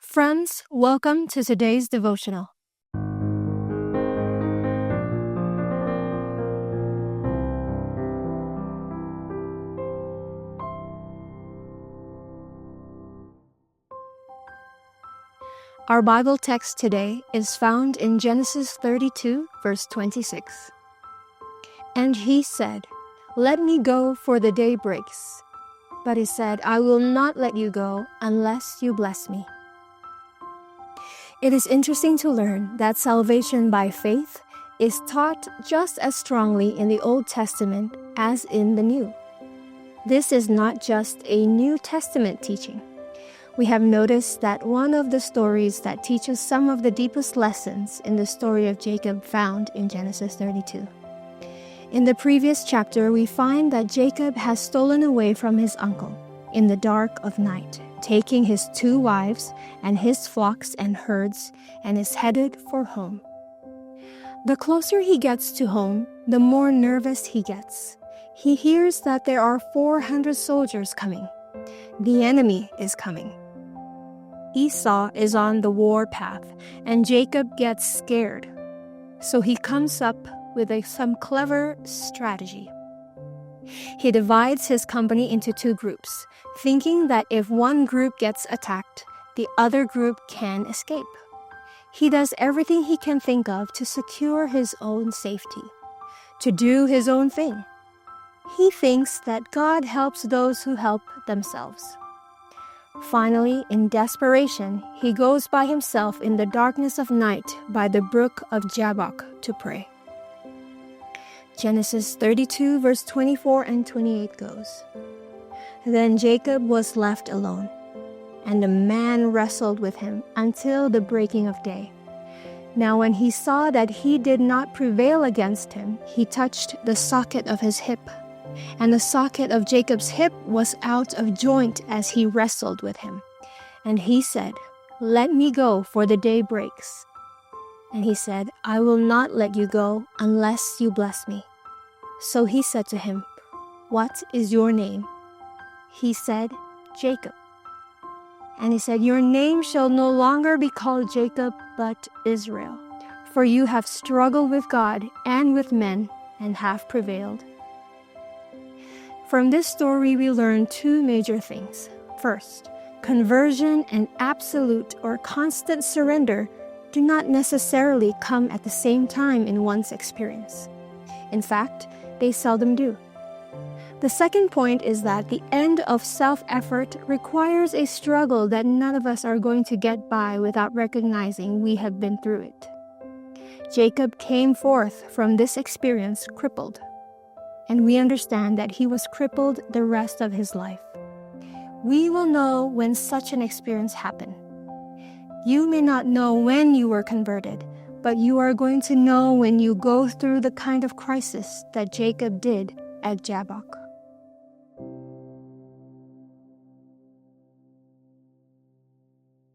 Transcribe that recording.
Friends, welcome to today's devotional. Our Bible text today is found in Genesis 32, verse 26. And he said, "Let me go, for the day breaks." But he said, "I will not let you go unless you bless me." It is interesting to learn that salvation by faith is taught just as strongly in the Old Testament as in the New. This is not just a New Testament teaching. We have noticed that one of the stories that teaches some of the deepest lessons in the story of Jacob found in Genesis 32. In the previous chapter, we find that Jacob has stolen away from his uncle in the dark of night, taking his 2 wives and his flocks and herds, and is headed for home. The closer he gets to home, the more nervous he gets. He hears that there are 400 soldiers coming. The enemy is coming. Esau is on the warpath, and Jacob gets scared. So he comes up with some clever strategy. He divides his company into 2 groups, thinking that if one group gets attacked, the other group can escape. He does everything he can think of to secure his own safety, to do his own thing. He thinks that God helps those who help themselves. Finally, in desperation, he goes by himself in the darkness of night by the brook of Jabbok to pray. Genesis 32, verse 24 and 28 goes, "Then Jacob was left alone, and a man wrestled with him until the breaking of day. Now when he saw that he did not prevail against him, he touched the socket of his hip. And the socket of Jacob's hip was out of joint as he wrestled with him. And he said, 'Let me go, for the day breaks.' And he said, 'I will not let you go unless you bless me.' So he said to him, 'What is your name?' He said, 'Jacob.' And he said, 'Your name shall no longer be called Jacob, but Israel, for you have struggled with God and with men and have prevailed.'" From this story, we learn 2 major things. First, conversion and absolute or constant surrender do not necessarily come at the same time in one's experience. In fact, they seldom do. The second point is that the end of self-effort requires a struggle that none of us are going to get by without recognizing we have been through it. Jacob came forth from this experience crippled, and we understand that he was crippled the rest of his life. We will know when such an experience happened. You may not know when you were converted, but you are going to know when you go through the kind of crisis that Jacob did at Jabbok.